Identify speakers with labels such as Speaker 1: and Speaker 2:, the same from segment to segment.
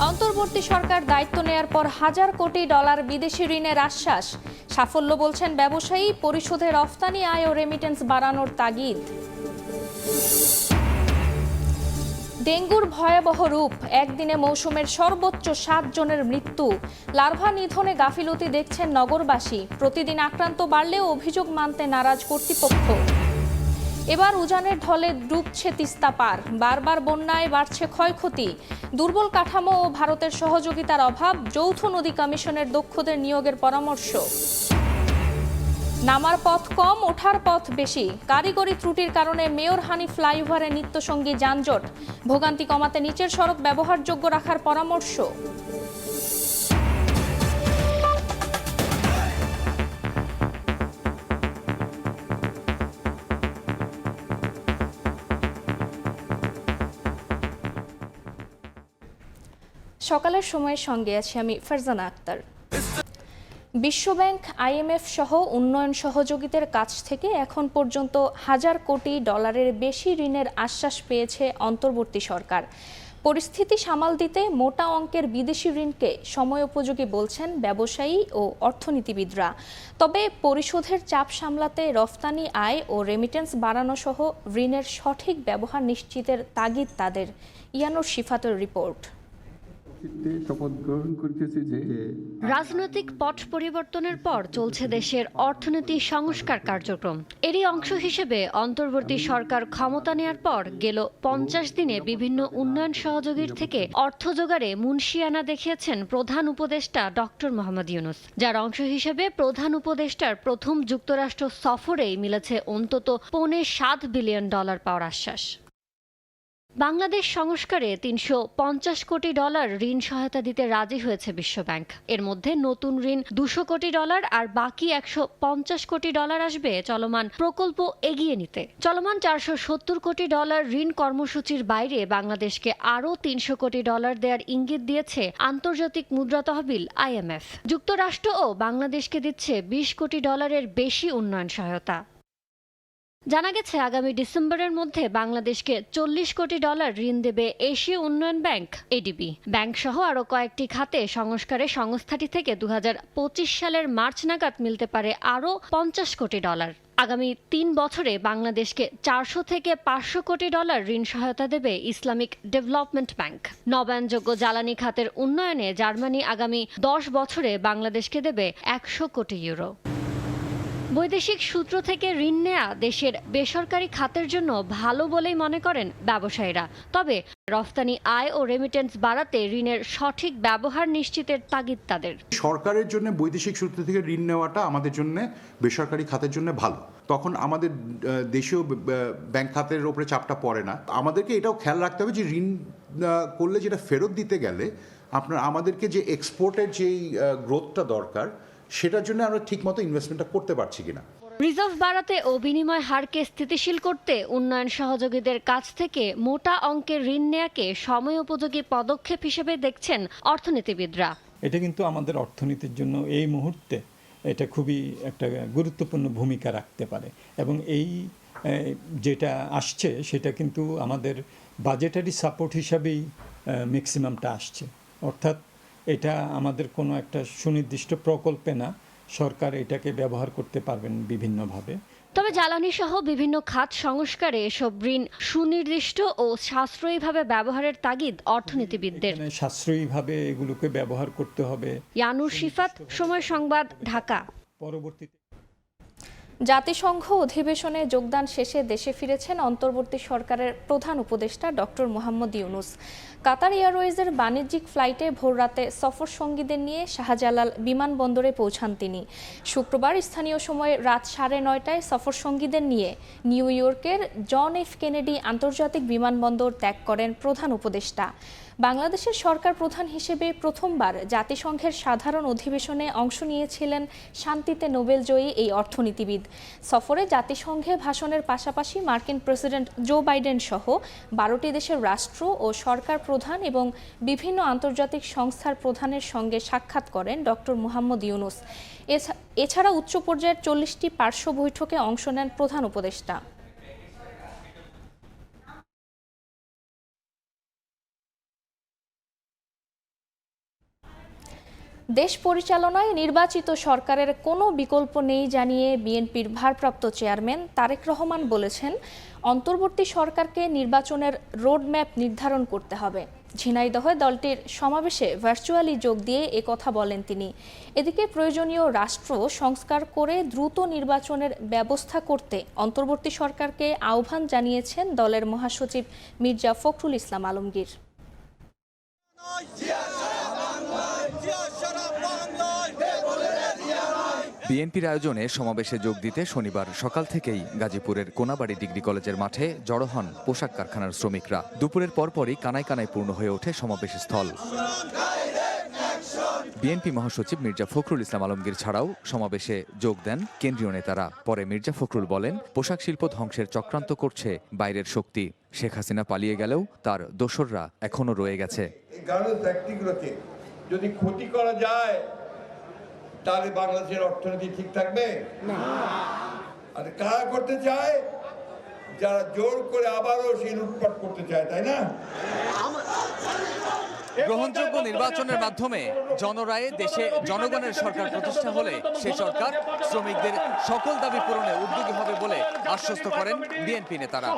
Speaker 1: অন্তর্বর্তী সরকার দায়িত্ব নেয়ার পর হাজার কোটি ডলার বিদেশি ঋণের আশ্বাস। সাফল্য বলছেন ব্যবসায়ী, পরিশোধে রফতানি আয় ও রেমিটেন্স বাড়ানোর তাগিদ। ডেঙ্গুর ভয়াবহ রূপ, একদিনে মৌসুমের সর্বোচ্চ 7 জনের মৃত্যু। লার্ভা নিধনে গাফিলতি দেখছেন নগরবাসী। প্রতিদিন আক্রান্ত বাড়লেও অভিযোগ মানতে নারাজ কর্তৃপক্ষ। এবার উজানের ঢলে ডুবছে তিস্তা পার, বারবার বন্যায় বাড়ছে ক্ষয়ক্ষতি। দুর্বল কাঠামো ও ভারতের সহযোগিতার অভাব, যৌথ নদী কমিশনের দক্ষদের নিয়োগের পরামর্শ। নামার পথ কম, ওঠার পথ বেশি। কারিগরি ত্রুটির কারণে মেয়রহানি ফ্লাইওভারে নিত্যসঙ্গী যানজট। ভোগান্তি কমাতে নিচের সড়ক ব্যবহারযোগ্য রাখার পরামর্শ। সকালের সময়ের সঙ্গে আছি আমি ফারজানা আক্তার। বিশ্বব্যাংক, IMF সহ উন্নয়ন সহযোগীদের কাছ থেকে এখন পর্যন্ত হাজার কোটি ডলারের বেশি ঋণের আশ্বাস পেয়েছে অন্তর্বর্তী সরকার। পরিস্থিতি সামাল দিতে মোটা অঙ্কের বিদেশি ঋণকে সময়োপযোগী বলছেন ব্যবসায়ী ও অর্থনীতিবিদরা। তবে পরিশোধের চাপ সামলাতে রফতানি আয় ও রেমিটেন্স বাড়ানো সহ ঋণের সঠিক ব্যবহার নিশ্চিতের তাগিদ তাদের। ইয়ানুর শিফাতের রিপোর্ট।
Speaker 2: রাজনৈতিক পট পরিবর্তনের পর চলছে দেশের অর্থনীতি সংস্কার কার্যক্রম। এরই অংশ হিসেবে অন্তর্বর্তী সরকার ক্ষমতা নেয়ার পর গেল 50 দিনে বিভিন্ন উন্নয়ন সহযোগীর থেকে অর্থ জোগাড়ে মুনশিয়ানা দেখিয়েছেন প্রধান উপদেষ্টা ডক্টর মোহাম্মদ ইউনূস, যার অংশ হিসেবে প্রধান উপদেষ্টার প্রথম যুক্তরাষ্ট্র সফরেই মিলেছে অন্তত $7 বিলিয়ন পাওয়ার আশ্বাস। বাংলাদেশ সংস্কারে $350 কোটি ঋণ সহায়তা দিতে রাজি হয়েছে বিশ্বব্যাংক। এর মধ্যে নতুন ঋণ $200 কোটি আর বাকি $150 কোটি আসবে চলমান প্রকল্প এগিয়ে নিতে। চলমান $470 কোটি ঋণ কর্মসূচির বাইরে বাংলাদেশকে আরও $300 কোটি দেওয়ার ইঙ্গিত দিয়েছে আন্তর্জাতিক মুদ্রা তহবিল IMF। যুক্তরাষ্ট্রও বাংলাদেশকে দিচ্ছে $20 কোটি বেশি উন্নয়ন সহায়তা। জানা গেছে আগামী ডিসেম্বরের মধ্যে বাংলাদেশকে $40 কোটি ঋণ দেবে এশীয় উন্নয়ন ব্যাংক ADB। ব্যাংক সহ আরও কয়েকটি খাতে সংস্কারে সংস্থাটি থেকে 2025 সালের মার্চ নাগাদ মিলতে পারে আরও $50 কোটি। আগামী 3 বছরে বাংলাদেশকে $400 থেকে $500 কোটি ঋণ সহায়তা দেবে ইসলামিক ডেভেলপমেন্ট ব্যাংক। নবায়নযোগ্য জ্বালানি খাতের উন্নয়নে জার্মানি আগামী 10 বছরে বাংলাদেশকে দেবে €100 কোটি। বৈদেশিক সূত্র থেকে ঋণ নেয়া দেশের বেসরকারি খাতের জন্য ভালো বলেই মনে করেন ব্যবসায়ীরা। তবে রফতানি আয় ও রেমিটেন্স বাড়াতে ঋণের সঠিক ব্যবহার নিশ্চিতের তাগিদ তাদের।
Speaker 3: সরকারের জন্য বৈদেশিক সূত্র থেকে ঋণ নেওয়াটা আমাদের জন্য বেসরকারি খাতের জন্য ভালো, তখন আমাদের দেশীয় ব্যাংক খাতের উপরে চাপটা পড়ে না। আমাদেরকে এটাও খেয়াল রাখতে হবে যে ঋণ করলে যেটা ফেরত দিতে গেলে আমাদেরকে যে এক্সপোর্টের যেই গ্রোথটা দরকার সেটার জন্য আমরা ঠিকমতো ইনভেস্টমেন্টটা করতে পারছি কিনা।
Speaker 2: রিজার্ভ বাড়াতে ও বিনিময় হারকে স্থিতিশীল করতে উন্নয়ন সহযোগীদের কাছ থেকে মোটা অঙ্কের ঋণ নেয়াকে সময়োপযোগী পদক্ষেপ হিসেবে দেখছেন অর্থনীতিবিদরা।
Speaker 4: এটা কিন্তু আমাদের অর্থনীতির জন্য এই মুহূর্তে এটা খুবই একটা গুরুত্বপূর্ণ ভূমিকা রাখতে পারে, এবং এই যেটা আসছে সেটা কিন্তু আমাদের বাজেটারি সাপোর্ট হিসাবেই ম্যাক্সিমামটা আসছে। অর্থাৎ এটা আমাদের কোনো একটা সুনির্দিষ্ট প্রকল্পে না, সরকার এটাকে ব্যবহার করতে পারবেন বিভিন্নভাবে।
Speaker 2: তবে জ্বালানি সহ বিভিন্ন খাত সংস্কারে এসব ঋণ সুনির্দিষ্ট ও সাশ্রয়ীভাবে ব্যবহারের তাগিদ অর্থনীতিবিদদের।
Speaker 4: সাশ্রয়ীভাবে এগুলোকে ব্যবহার করতে হবে।
Speaker 2: ইয়ানুর শিফাত, সময় সংবাদ, ঢাকা।
Speaker 4: পরবর্তীতে
Speaker 1: জাতিসংঘ অধিবেশনে যোগদান শেষে দেশে ফিরেছেন অন্তর্বর্তী সরকারের প্রধান উপদেষ্টা ডক্টর মোহাম্মদ ইউনূস। কাতার এয়ারওয়েজের বাণিজ্যিক ফ্লাইটে ভোররাতে সফর সঙ্গীদের নিয়ে শাহজালাল বিমানবন্দরে পৌঁছান তিনি। শুক্রবার স্থানীয় সময় রাত 9:30টায় সফর সঙ্গীদের নিয়ে নিউ ইয়র্কের জন এফ কেনেডি আন্তর্জাতিক বিমানবন্দর ত্যাগ করেন প্রধান উপদেষ্টা। বাংলাদেশের সরকার প্রধান হিসেবে প্রথমবার জাতিসংঘের সাধারণ অধিবেশনে অংশ নিয়েছিলেন শান্তিতে নোবেলজয়ী এই অর্থনীতিবিদ। সফরে জাতিসংঘে ভাষণের পাশাপাশি মার্কিন প্রেসিডেন্ট জো বাইডেন সহ 12টি দেশের রাষ্ট্র ও সরকার প্রধান এবং বিভিন্ন আন্তর্জাতিক সংস্থার প্রধানের সঙ্গে সাক্ষাৎ করেন ডক্টর মোহাম্মদ ইউনূস। এছাড়া উচ্চ পর্যায়ের 40টি পার্শ্ব বৈঠকে অংশ নেন প্রধান উপদেষ্টা। দেশ পরিচালনায় নির্বাচিত সরকারের কোনো বিকল্প নেই জানিয়ে বিএনপির ভারপ্রাপ্ত চেয়ারম্যান তারেক রহমান বলেছেন, অন্তর্বর্তী সরকারকে নির্বাচনের রোডম্যাপ নির্ধারণ করতে হবে। ঝিনাইদহে দলটির সমাবেশে ভার্চুয়ালি যোগ দিয়ে একথা বলেন তিনি। এদিকে প্রয়োজনীয় রাষ্ট্র সংস্কার করে দ্রুত নির্বাচনের ব্যবস্থা করতে অন্তর্বর্তী সরকারকে আহ্বান জানিয়েছেন দলের মহাসচিব মির্জা ফখরুল ইসলাম আলমগীর।
Speaker 5: বিএনপির আয়োজনে সমাবেশে যোগ দিতে শনিবার সকাল থেকেই গাজীপুরের কোনাবাড়ী ডিগ্রি কলেজের মাঠে জড়ো হন পোশাক কারখানার শ্রমিকরা। দুপুরের পরপরই কানায় কানায় পূর্ণ হয়ে ওঠে সমাবেশ স্থল। বিএনপি মহাসচিব মির্জা ফখরুল ইসলাম আলমগীর ছাড়াও সমাবেশে যোগ দেন কেন্দ্রীয় নেতারা। পরে মির্জা ফখরুল বলেন, পোশাক শিল্প ধ্বংসের চক্রান্ত করছে বাইরের শক্তি। শেখ হাসিনা পালিয়ে গেলেও তার দোসররা এখনো রয়ে গেছে।
Speaker 6: গার্মেন্টস ফ্যাক্টরিগুলোতে যদি ক্ষতি করা যায় তাহলে বাংলাদেশের অর্থনীতি ঠিক থাকবে না। আর কারা করতে চায়? যারা জোর করে আবারও সেই লুটপাট করতে চায়, তাই না?
Speaker 5: গ্রহণযোগ্য নির্বাচনের মাধ্যমে জনরায়ে দেশে জনগণের সরকার প্রতিষ্ঠা হলে সে সরকার শ্রমিকদের সকল দাবি পূরণে উদ্যোগী হবে বলে আশ্বস্ত করেন বিএনপি নেতারা।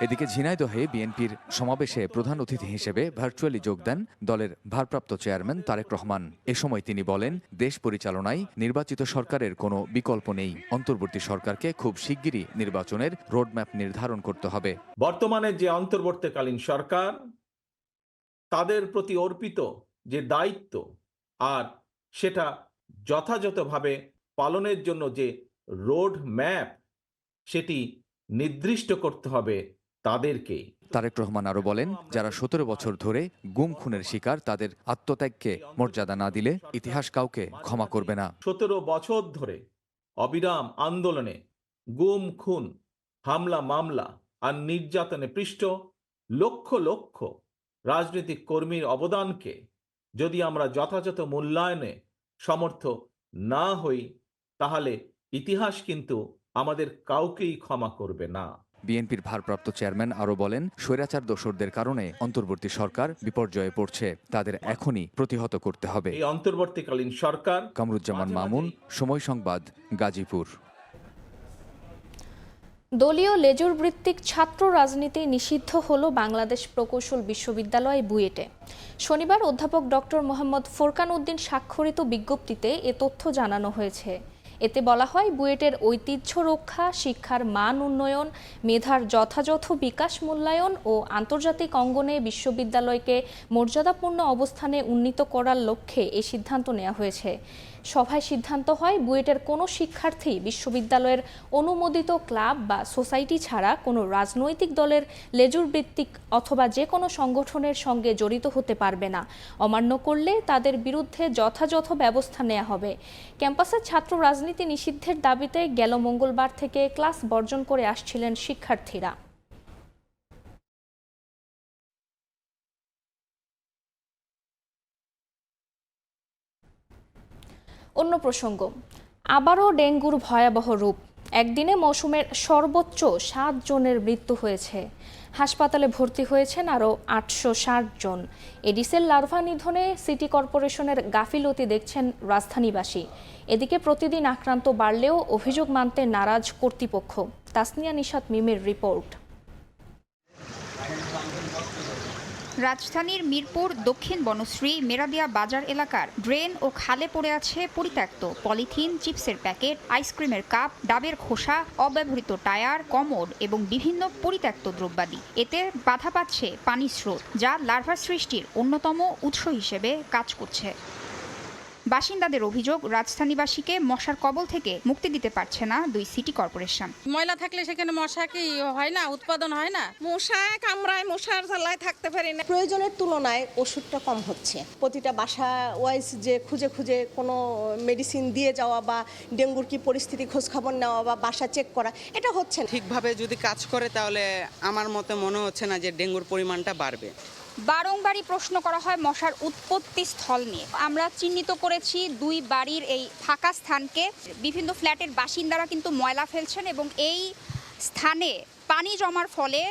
Speaker 5: এদিকে ঝিনাইদহে বিএনপির সমাবেশে প্রধান অতিথি হিসেবে ভার্চুয়ালি যোগ দেন দলের ভারপ্রাপ্ত চেয়ারম্যান তারেক রহমান। এ সময় তিনি বলেন, দেশ পরিচালনায় নির্বাচিত সরকারের কোনো বিকল্প নেই। অন্তর্বর্তী সরকারকে খুব শিগগিরই নির্বাচনের রোডম্যাপ নির্ধারণ করতে হবে।
Speaker 7: বর্তমানে যে অন্তর্বর্তীকালীন সরকার, তাদের প্রতি অর্পিত যে দায়িত্ব আর সেটা যথাযথভাবে পালনের জন্য যে রোড ম্যাপ সেটি নির্দিষ্ট করতে হবে তাদেরকে।
Speaker 5: তারেক রহমান আরো বলেন, যারা 17 বছর ধরে গুম খুনের শিকার, তাদের আত্মত্যাগকে মর্যাদা না দিলে ইতিহাস কাউকে ক্ষমা করবে না।
Speaker 7: 17 বছর ধরে অবিরাম আন্দোলনে গুম খুন, হামলা মামলা আর নির্যাতনে পৃষ্ঠ লক্ষ লক্ষ রাজনৈতিক কর্মীর অবদানকে যদি আমরা যথাযথ মূল্যায়নে সমর্থ না হই, তাহলে ইতিহাস কিন্তু আমাদের কাউকেই ক্ষমা করবে না।
Speaker 5: বিএনপির ভারপ্রাপ্ত চেয়ারম্যান আরো বলেন, স্বৈরাচার দোসরদের কারণে অন্তর্বর্তী সরকার বিপর্যয়ে পড়ছে, তাদের এখনই প্রতিহত করতে হবে।
Speaker 7: এই অন্তর্বর্তীকালীন সরকার।
Speaker 5: কামরুজ্জামান মামুন, সময় সংবাদ, গাজীপুর।
Speaker 1: দলীয় লেজুর ভিত্তিক ছাত্র রাজনীতি নিষিদ্ধ হলো বাংলাদেশ প্রকৌশল বিশ্ববিদ্যালয় বুয়েটে। শনিবার অধ্যাপক ডক্টর মোহাম্মদ ফোরকান উদ্দিন স্বাক্ষরিত বিজ্ঞপ্তিতে এ তথ্য জানানো হয়েছে। এতে বলা হয়, বুয়েটের ঐতিহ্য রক্ষা, শিক্ষার মান উন্নয়ন, মেধার যথাযথ বিকাশ মূল্যায়ন ও আন্তর্জাতিক অঙ্গনে বিশ্ববিদ্যালয়কে মর্যাদাপূর্ণ অবস্থানে উন্নীত করার লক্ষ্যে এই সিদ্ধান্ত নেওয়া হয়েছে। সভায় সিদ্ধান্ত হয়, বুয়েটের কোনো শিক্ষার্থী বিশ্ববিদ্যালয়ের অনুমোদিত ক্লাব বা সোসাইটি ছাড়া কোনো রাজনৈতিক দলের লেজুর ভিত্তিক অথবা যে কোনো সংগঠনের সঙ্গে জড়িত হতে পারবে না। অমান্য করলে তাদের বিরুদ্ধে যথাযথ ব্যবস্থা নেওয়া হবে। ক্যাম্পাসের ছাত্র রাজনীতি নিষিদ্ধের দাবিতে গেল মঙ্গলবার থেকে ক্লাস বর্জন করে আসছিলেন শিক্ষার্থীরা। অন্য প্রসঙ্গ, আবারও ডেঙ্গুর ভয়াবহ রূপ। একদিনে মৌসুমের সর্বোচ্চ 7 জনের মৃত্যু হয়েছে। হাসপাতালে ভর্তি হয়েছেন আরও 860 জন। এডিসের লার্ভা নিধনে সিটি কর্পোরেশনের গাফিলতি দেখছেন রাজধানীবাসী। এদিকে প্রতিদিন আক্রান্ত বাড়লেও অভিযোগ মানতে নারাজ কর্তৃপক্ষ। তাসনিয়া নিশাত মিমের রিপোর্ট।
Speaker 8: রাজধানীর মিরপুর দক্ষিণ বনশ্রী মেরাদিয়া বাজার এলাকার ড্রেন ও খালে পড়ে আছে পরিত্যক্ত পলিথিন, চিপসের প্যাকেট, আইসক্রিমের কাপ, ডাবের খোসা, অব্যবহৃত টায়ার, কমোড এবং বিভিন্ন পরিত্যক্ত দ্রব্যাদি। এতে বাধা পাচ্ছে পানির স্রোত, যা লার্ভা সৃষ্টির অন্যতম উৎস হিসেবে কাজ করছে। বাসিন্দাদের অভিযোগ, রাজধানীবাসীকে মশার কবল থেকে মুক্তি দিতে পারছে না দুই সিটি কর্পোরেশন।
Speaker 9: ময়লা থাকলে সেখানে মশা কি হয় না, উৎপাদন হয় না। মশা কামড়ায়, মশার জ্বালায় থাকতে পারি না।
Speaker 10: প্রয়োজনের তুলনায় ওষুধটা কম হচ্ছে। প্রতিটা বাসা ওয়াইজ যে খুঁজে খুঁজে কোনো মেডিসিন দিয়ে যাওয়া বা ডেঙ্গুর কি পরিস্থিতি খোঁজ খবর নেওয়া বা বাসা চেক করা, এটা হচ্ছে না।
Speaker 11: ঠিকভাবে যদি কাজ করে তাহলে আমার মতে মনে হচ্ছে না যে ডেঙ্গুর পরিমাণটা বাড়বে।
Speaker 8: বারংবারই প্রশ্ন করা হয় মশার উৎপত্তি স্থল নিয়ে। আমরা চিহ্নিত করেছি দুই বাড়ির এই ফাঁকা স্থানকে। বিভিন্ন ফ্ল্যাটের বাসিন্দারা কিন্তু ময়লা ফেলছেন এবং এই স্থানে পানি জমার ফলে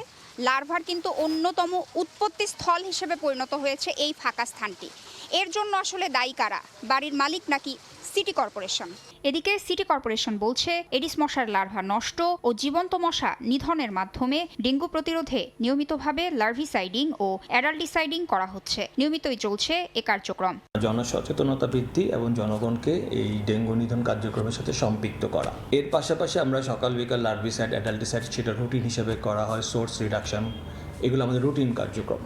Speaker 8: লার্ভার কিন্তু অন্যতম উৎপত্তি স্থল হিসেবে পরিণত হয়েছে এই ফাঁকা স্থানটি। এর জন্য আসলে দায়ী কারা? বাড়ির মালিক নাকি সিটি কর্পোরেশন? এদিকে সিটি কর্পোরেশন বলছে এডিস মশার লার্ভা নষ্ট ও জীবন্ত মশা নিধনের মাধ্যমে ডেঙ্গু প্রতিরোধে নিয়মিতভাবে লার্ভিসাইডিং ও অ্যাডাল্টিসাইডিং করা হচ্ছে। নিয়মিতই চলছে এ কার্যক্রম।
Speaker 12: জনসচেতনতা বৃদ্ধি এবং জনগণকে এই ডেঙ্গু নিধন কার্যক্রমের সাথে সম্পৃক্ত করা। এর পাশাপাশি আমরা সকাল বিকাল লার্ভিসাইড, অ্যাডাল্টিসাইড সেটা রুটিন হিসেবে করা হয়। সোর্স রিডাকশন, এগুলো আমাদের রুটিন কার্যক্রম।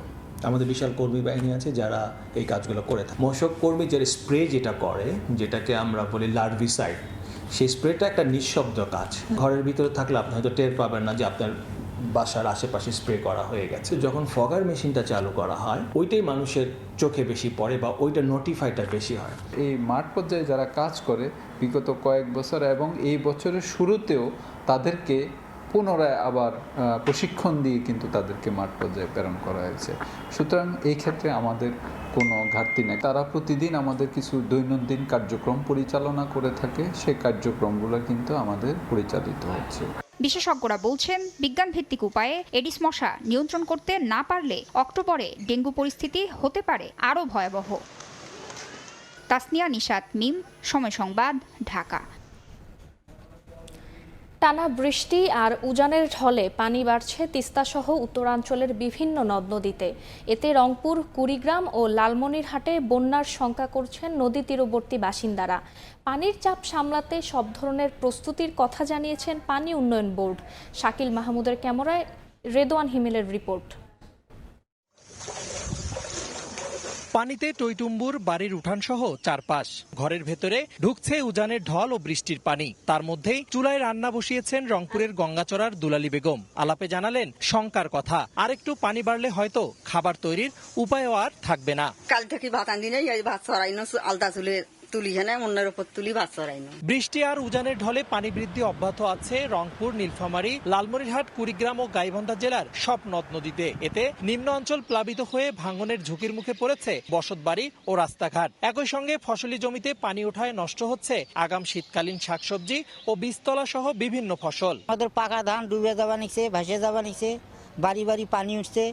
Speaker 12: আমাদের বিশাল কর্মী বাহিনী আছে যারা এই কাজগুলো করে থাকে। মশক কর্মী যে স্প্রে যেটা করে, যেটাকে আমরা বলি লার্ভিসাইড, সেই স্প্রেটা একটা নিঃশব্দ কাজ। ঘরের ভিতরে থাকলে আপনি হয়তো টের পাবেন না যে আপনার বাসার আশেপাশে স্প্রে করা হয়ে গেছে। যখন ফগার মেশিনটা চালু করা হয়, ওইটাই মানুষের চোখে বেশি পড়ে বা ওইটা নোটিফাইটা বেশি হয়।
Speaker 13: এই মাঠ পর্যায়ে যারা কাজ করে বিগত কয়েক বছর এবং এই বছরের শুরুতেও তাদেরকে পুনরায় আবার প্রশিক্ষণ দিয়ে কিন্তু তাদেরকে মাঠ পর্যায়ে প্রেরণ করা হয়েছে। সুতরাং এই ক্ষেত্রে আমাদের কোনো ঘাটতি নেই। তারা প্রতিদিন আমাদের কিছু দৈনন্দিন কার্যক্রম পরিচালনা করে থাকে, সেই কার্যক্রমগুলো কিন্তু আমাদের পরিচালিত হচ্ছে।
Speaker 8: বিশেষজ্ঞরা বলছেন বিজ্ঞান ভিত্তিক উপায়ে এডিস মশা নিয়ন্ত্রণ করতে না পারলে অক্টোবরে ডেঙ্গু পরিস্থিতি হতে পারে আরও ভয়াবহ। তাসনিয়া নিশাত মিম, সময় সংবাদ, ঢাকা।
Speaker 1: টানা বৃষ্টি আর উজানের ঢলে পানি বাড়ছে তিস্তাসহ উত্তরাঞ্চলের বিভিন্ন নদ নদীতে। এতে রংপুর, কুড়িগ্রাম ও লালমনিরহাটে বন্যার শঙ্কা করছেন নদী তীরবর্তী বাসিন্দারা। পানির চাপ সামলাতে সব ধরনের প্রস্তুতির কথা জানিয়েছেন পানি উন্নয়ন বোর্ড। শাকিল মাহমুদের ক্যামেরায় রেদওয়ান হিমেলের রিপোর্ট।
Speaker 14: পানিতে টইটুম্বুর বাড়ির উঠানসহ চারপাশ। ঘরের ভেতরে ঢুকছে উজানের ঢল ও বৃষ্টির পানি। তার মধ্যেই চুলায় রান্না বসিয়েছেন রংপুরের গঙ্গাচড়ার দুলালী বেগম। আলাপে জানালেন শঙ্কার কথা, আরেকটু পানি বাড়লে হয়তো খাবার তৈরির উপায়ও আর থাকবে না।
Speaker 15: কাল থেকে ভাত আনি নাই, ভাত চড়াইনো আলতা চুলে
Speaker 14: বৃষ্টি আর উজানের ঢলে পানি বৃদ্ধি অব্যাহত আছে রংপুর, নীলফামারী, লালমনিরহাট, কুড়িগ্রাম ও গাইবান্ধা জেলার সব নদ নদীতে। এতে নিম্ন অঞ্চল প্লাবিত হয়ে ভাঙনের ঝুঁকির মুখে পড়েছে বসতবাড়ি ও রাস্তাঘাট। একই সঙ্গে ফসলি জমিতে পানি ওঠায় নষ্ট হচ্ছে আগাম শীতকালীন শাকসবজি ও বীজতলা সহ বিভিন্ন ফসল।
Speaker 16: আমাদের পাকা ধান ডুবে যাওয়া নিচ্ছে, ভাসে যাওয়া নিচ্ছে, বাড়ি বাড়ি পানি উঠছে।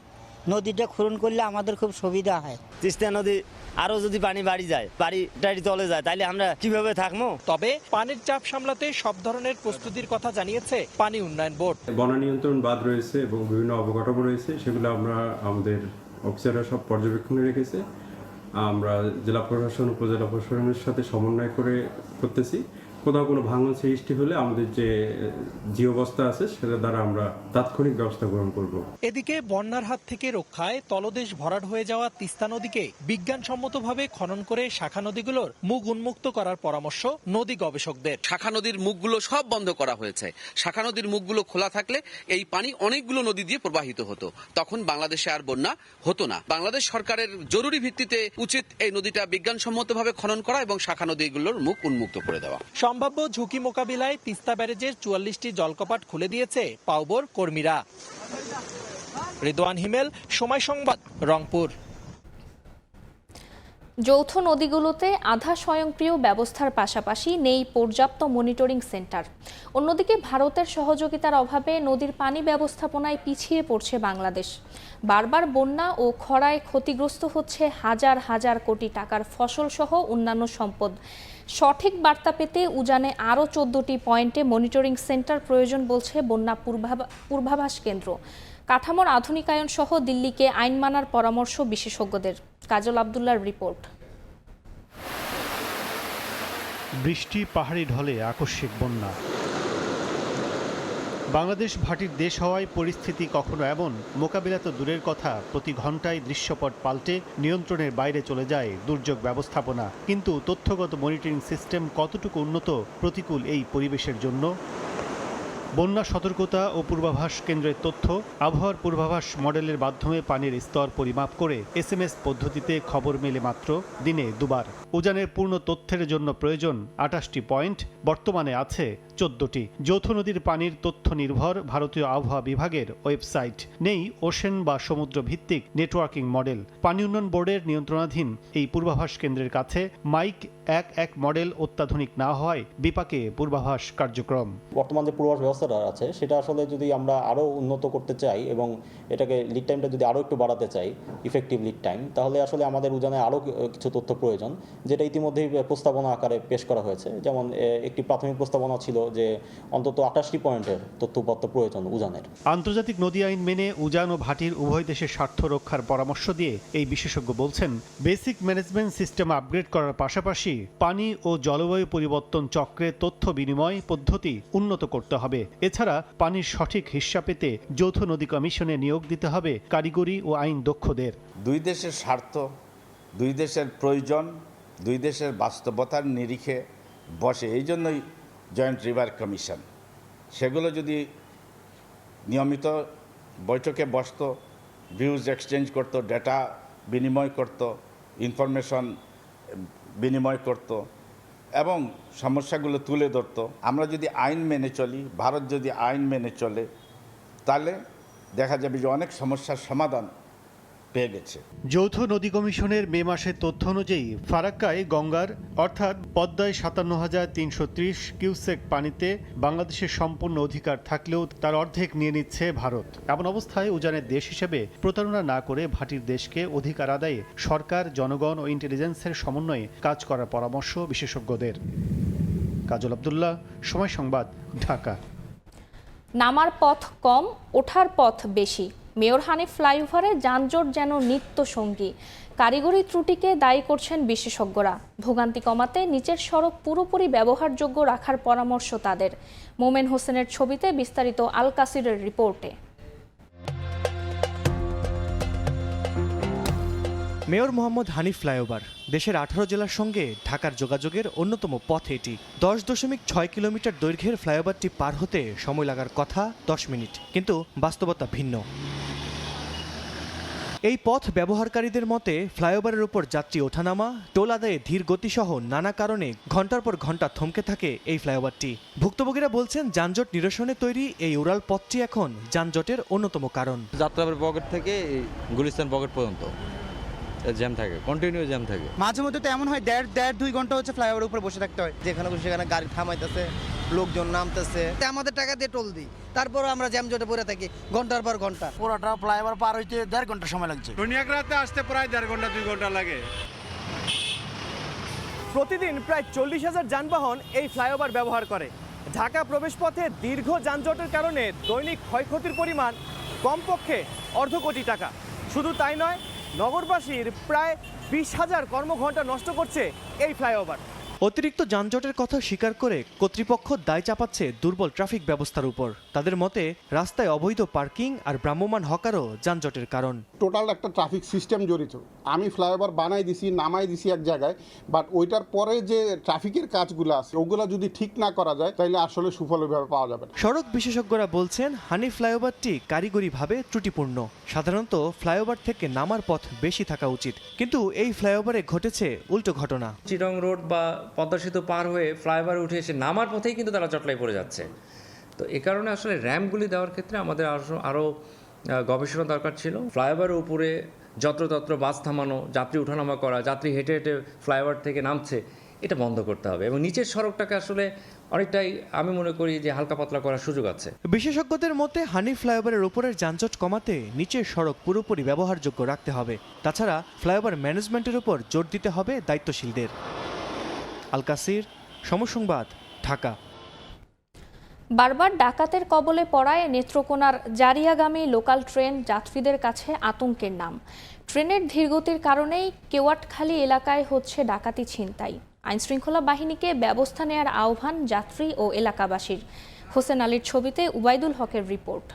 Speaker 16: নদীটা খনন করলে আমাদের খুব সুবিধা হয়।
Speaker 17: তিস্তা নদী আরো যদি পানি বাড়ি যায়, বাড়ি চলে যায়, তাহলে আমরা কিভাবে থাকবো?
Speaker 14: তবে পানির চাপ সামলাতে সব ধরনের প্রস্তুতির কথা জানিয়েছে পানি উন্নয়ন বোর্ড।
Speaker 18: বন্যা নিয়ন্ত্রণ বাঁধ রয়েছে এবং বিভিন্ন অবকাঠামো রয়েছে, সেগুলো আমরা আমাদের অফিসাররা সব পর্যবেক্ষণে রেখেছে। আমরা জেলা প্রশাসন, উপজেলা প্রশাসনের সাথে সমন্বয় করে করতেছি। কোথাও কোনো ভাঙন সৃষ্টি হলে আমাদের যে অবস্থা আছে সেটা দ্বারা আমরা তাৎক্ষণিক ব্যবস্থা গ্রহণ করব।
Speaker 14: এদিকে বন্যার হাত থেকে রক্ষায় তলদেশ ভরাট হয়ে যাওয়া তিস্তা নদীকে বিজ্ঞানসম্মতভাবে খনন করে শাখা নদীগুলোর মুখ উন্মুক্ত করার পরামর্শ নদী গবেষকদের।
Speaker 19: শাখা নদীর মুখগুলো সব বন্ধ করা হয়েছে। শাখা নদীর মুখগুলো খোলা থাকলে এই পানি অনেকগুলো নদী দিয়ে প্রবাহিত হতো, তখন বাংলাদেশে আর বন্যা হতো না। বাংলাদেশ সরকারের জরুরি ভিত্তিতে উচিত এই নদীটা বিজ্ঞানসম্মতভাবে খনন করা এবং শাখা নদীগুলোর মুখ উন্মুক্ত করে দেওয়া।
Speaker 14: সম্ভাব্য ঝুঁকি মোকাবিলায় তিস্তা ব্যারেজের ৪৪টি জলকপাট খুলে দিয়েছে পাউবোর কর্মীরা। রেদওয়ান হিমেল, সময় সংবাদ, রংপুর।
Speaker 1: যৌথ নদীগুলোতে আধা স্বয়ংক্রিয় ব্যবস্থার পাশাপাশি নেই পর্যাপ্ত মনিটরিং সেন্টার। অন্যদিকে ভারতের সহযোগিতার অভাবে নদীর পানি ব্যবস্থাপনায় পিছিয়ে পড়ছে বাংলাদেশ। বারবার বন্যা ও খরায় ক্ষতিগ্রস্ত হচ্ছে হাজার হাজার কোটি টাকার ফসল সহ অন্যান্য সম্পদ। সঠিক বার্তা পেতে উজানে আরও 14টি পয়েন্টে মনিটরিং সেন্টার প্রয়োজন বলছে বন্যা পূর্বাভাস কেন্দ্র। কাঠামোর আধুনিকায়ন সহ দিল্লিকে আইন মানার পরামর্শ বিশেষজ্ঞদের। কাজল আব্দুল্লাহর রিপোর্ট।
Speaker 20: বৃষ্টি, পাহাড়ি ঢলে আকস্মিক বন্যা। বাংলাদেশ ভাটির দেশ হওয়ায় পরিস্থিতি কখনো এমন, মোকাবিলা তো দূরের কথা, প্রতি ঘন্টায় দৃশ্যপট পাল্টে নিয়ন্ত্রণের বাইরে চলে যায় দুর্যোগ ব্যবস্থাপনা। কিন্তু তথ্যগত মনিটরিং সিস্টেম কতটুকু উন্নত প্রতিকূল এই পরিবেশের জন্য? বন্যা সতর্কতা ও পূর্বাভাস কেন্দ্রের তথ্য, আবহাওয়ার পূর্বাভাস মডেলের মাধ্যমে পানির স্তর পরিমাপ করে SMS পদ্ধতিতে খবর মেলে মাত্র দিনে দুবার। উজানের পূর্ণ তথ্যের জন্য প্রয়োজন 28টি পয়েন্ট, বর্তমানে আছে 14টি। যৌথ নদীর পানির তথ্য নির্ভর ভারতীয় আবহাওয়া বিভাগের ওয়েবসাইট, নেই ওশেন বা সমুদ্র ভিত্তিক নেটওয়ার্কিং মডেল। পানি উন্নয়ন বোর্ডের নিয়ন্ত্রণাধীন এই পূর্বাভাস কেন্দ্রের কাছে মাইক এক মডেল অত্যাধুনিক না হয় বিপাকে পূর্বাভাস কার্যক্রম।
Speaker 21: বর্তমান যে পূর্বাভাস ব্যবস্থাটা আছে সেটা আসলে যদি আমরা আরও উন্নত করতে চাই এবং এটাকে লিড টাইমটা যদি আরও একটু বাড়াতে চাই, ইফেক্টিভ লিড টাইম, তাহলে আসলে আমাদের উজানে আরও কিছু তথ্য প্রয়োজন, যেটা ইতিমধ্যেই প্রস্তাবনা আকারে পেশ করা হয়েছে। যেমন একটি প্রাথমিক প্রস্তাবনা ছিল যে অন্তত 28টি পয়েন্টের তথ্যপত্র প্রয়োজন উজানের।
Speaker 20: আন্তর্জাতিক নদী আইন মেনে উজান ও ভাটির উভয় দেশের স্বার্থ রক্ষার পরামর্শ দিয়ে এই বিশেষজ্ঞ বলছেন, বেসিক ম্যানেজমেন্ট সিস্টেম আপগ্রেড করার পাশাপাশি পানি ও জলবায়ু পরিবর্তন চক্রে তথ্য বিনিময় পদ্ধতি উন্নত করতে হবে। এছাড়া পানির সঠিক হিসাব পেতে যৌথ নদী কমিশনে নিয়োগ দিতে হবে কারিগরি ও আইন দক্ষদের।
Speaker 22: দুই দেশের স্বার্থ, দুই দেশের প্রয়োজন, দুই দেশের বাস্তবতার নিরিখে বসে, এই জন্যই জয়েন্ট রিভার কমিশন। সেগুলো যদি নিয়মিত বৈঠকে বসতো, ভিউজ এক্সচেঞ্জ করতো, ডেটা বিনিময় করতো, ইনফরমেশন বিনিময় করত এবং সমস্যাগুলো তুলে ধরত। আমরা যদি আইন মেনে চলি, ভারত যদি আইন মেনে চলে, তাহলে দেখা যাবে যে অনেক সমস্যার সমাধান পেয়ে গেছে।
Speaker 20: যৌথ নদী কমিশনের মে মাসের তথ্য অনুযায়ী ফারাক্কায় গঙ্গার অর্থাৎ পদ্মায় 57,330 কিউসেক পানিতে বাংলাদেশের সম্পূর্ণ অধিকার থাকলেও তার অর্ধেক নিয়ে নিচ্ছে ভারত। এমন অবস্থায় উজানের দেশ হিসেবে প্রতারণা না করে ভাটির দেশকে অধিকার আদায়ে সরকার, জনগণ ও ইন্টেলিজেন্সের সমন্বয়ে কাজ করার পরামর্শ বিশেষজ্ঞদের। কাজল আব্দুল্লাহ, সময় সংবাদ, ঢাকা।
Speaker 1: নামার পথ কম, ওঠার পথ বেশি। মেয়র হানিফ ফ্লাইওভারে যানজট যেন নিত্য সঙ্গী। কারিগরি ত্রুটিকে দায়ী করছেন বিশেষজ্ঞরা। ভোগান্তি কমাতে নিচের সড়ক পুরোপুরি ব্যবহারযোগ্য রাখার পরামর্শ তাদের। মোমেন হোসেনের ছবিতে বিস্তারিত আল কাসিরের রিপোর্টে।
Speaker 14: মেয়র মোহাম্মদ হানিফ ফ্লাইওভার দেশের 18 জেলার সঙ্গে ঢাকার যোগাযোগের অন্যতম পথ এটি। 10.6 কিলোমিটার দৈর্ঘ্যের ফ্লাইওভারটি পার হতে সময় লাগার কথা 10 মিনিট, কিন্তু বাস্তবতা ভিন্ন। এই পথ ব্যবহারকারীদের মতে ফ্লাইওভারের উপর যাত্রী ওঠানামা, টোল আদায়ে ধীর গতিসহ নানা কারণে ঘন্টার পর ঘন্টা থমকে থাকে এই ফ্লাইওভারটি। ভুক্তভোগীরা বলছেন, যানজট নিরসনে তৈরি এই উড়াল পথটি এখন যানজটের অন্যতম কারণ।
Speaker 23: যাত্রাবাড়ি পকেট থেকে গুলিস্তান পকেট পর্যন্ত জ্যাম থাকে, কন্টিনিউ জ্যাম থাকে।
Speaker 24: মাঝে মধ্যে তো এমন হয় 1.5-2 ঘন্টা হচ্ছে ফ্লাইওভারের উপরে বসে থাকতে হয়, যেখানে সেখানে গাড়ি থামাইতেছে, লোকজন নামতেছে। আমাদের টাকা দিয়ে টোল দিই, তারপর আমরা জ্যাম জটে পড়ে থাকি ঘন্টার পর ঘন্টা। পুরোটা ফ্লাইওভার পার হইতে 1.5 ঘন্টা সময় লাগছে।
Speaker 25: রাতে আসতে প্রায় 1.5 ঘন্টা 2 ঘন্টা লাগে।
Speaker 26: প্রতিদিন প্রায় 40,000 যানবাহন এই ফ্লাইওভার ব্যবহার করে। ঢাকা প্রবেশপথে দীর্ঘ যানজটের কারণে দৈনিক ক্ষয়ক্ষতির পরিমাণ কমপক্ষে অর্ধ কোটি টাকা। শুধু তাই নয়, নগরবাসীর প্রায় 20,000 কর্মঘণ্টা নষ্ট করছে এই ফ্লাইওভার।
Speaker 14: অতিরিক্ত যানজটের কথা স্বীকার করে কর্তৃপক্ষ দায় চাপাচ্ছে দুর্বল ট্রাফিক ব্যবস্থার উপর। তাদের মতে রাস্তায় অবৈধ পার্কিং আর ভ্রাম্যমাণ হকারও যানজটের কারণ।
Speaker 27: টোটাল একটা ট্রাফিক সিস্টেম জড়িত। আমি ফ্লাইওভার বানাই দিছি, নামাই দিছি এক জায়গায়, বাট ওইটার পরে যে ট্রাফিকের কাজগুলো আছে ওগুলো যদি ঠিক না করা যায় তাহলে আসলে সুফলভাবে পাওয়া যাবে না।
Speaker 14: সড়ক বিশেষজ্ঞরা বলছেন, হানিফ ফ্লাইওভারটি কারিগরিভাবে ত্রুটিপূর্ণ। সাধারণত ফ্লাইওভার থেকে নামার পথ বেশি থাকা উচিত, কিন্তু এই ফ্লাইওভারে ঘটেছে উল্টো ঘটনা।
Speaker 28: চিটং রোড বা পদ্মা সেতু পার হয়ে ফ্লাইওভার উঠে এসে নামার পথেই কিন্তু তারা জটলায় পড়ে যাচ্ছে। তো এ কারণে আসলে র্যাম্পগুলি দেওয়ার ক্ষেত্রে আমাদের আরও গবেষণা দরকার ছিল। ফ্লাইওভারের উপরে যত্রতত্র বাস থামানো, যাত্রী ওঠানামা করা, যাত্রী হেঁটে হেঁটে ফ্লাইওভার থেকে নামছে, এটা বন্ধ করতে হবে এবং নিচের সড়কটাকে আসলে অনেকটাই আমি মনে করি যে হালকা পাতলা করার সুযোগ আছে।
Speaker 14: বিশেষজ্ঞদের মতে হানিফ ফ্লাইওভারের উপরের যানজট কমাতে নিচের সড়ক পুরোপুরি ব্যবহারযোগ্য রাখতে হবে। তাছাড়া ফ্লাইওভার ম্যানেজমেন্টের উপর জোর দিতে হবে দায়িত্বশীলদের। আল কাসির, সময় সংবাদ, ঢাকা।
Speaker 1: বারবার ডাকাতের কবলে পড়ায় নেত্রকোনার জারিয়াগামী লোকাল ট্রেন যাত্রীদের কাছে আতঙ্কের নাম। ট্রেনের ধীরগতির কারণেই কেওয়াটখালী এলাকায় হচ্ছে ডাকাতি ছিনতাই। আইনশৃঙ্খলা বাহিনীকে ব্যবস্থা নেয়ার আহ্বান যাত্রী ও এলাকাবাসীর। হোসেন আলীর ছবিতে উবাইদুল হকের রিপোর্ট।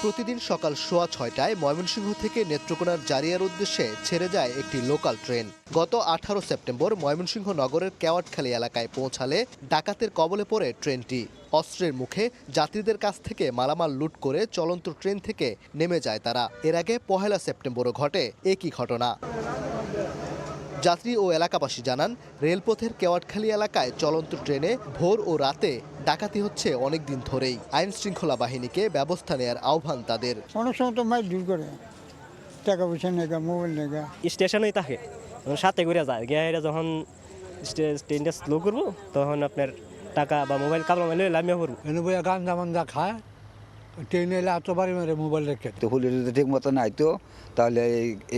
Speaker 29: প্রতিদিন সকাল 6:30টায় ময়মনসিংহ থেকে নেত্রকোনার জারিয়ার উদ্দেশ্যে ছেড়ে যায় একটি লোকাল ট্রেন। গত 18 সেপ্টেম্বর ময়মনসিংহ নগরের কেওয়াটখালী এলাকায় পৌঁছালে ডাকাতের কবলে পড়ে ট্রেনটি। অস্ত্রের মুখে যাত্রীদের কাছ থেকে মালামাল লুট করে চলন্ত ট্রেন থেকে নেমে যায় তারা। এর আগে 1 সেপ্টেম্বরও ঘটে একই ঘটনা। যাত্রী ও এলাকাবাসী জানান, রেলপথের কেওয়াটখালী এলাকায় চলন্ত ট্রেনে ভোর ও রাতে ডাকাতি হচ্ছে অনেকদিন ধরেই। আইন শৃঙ্খলা বাহিনীকে ব্যবস্থা নেয়ার আহ্বান তাদের।
Speaker 30: অনেক সময় তো মাইল দূর করে, টাকা পয়সা নেগা, মোবাইল নেগা।
Speaker 31: স্টেশনেই থাকে
Speaker 2: সাথে করে যায় গিয়ে যখন ট্রেনটা স্লো করবো তখন আপনার টাকা বা মোবাইল কাপড় মাইলে লামিয়া করবো
Speaker 3: এনে বইয়া গাঞ্জা মাঞ্জা খায় ট্রেনে এলে এত বাড়ি মেরে মোবাইল রেখে
Speaker 4: তো পুলিশ যদি ঠিক মতো নাই তো তাহলে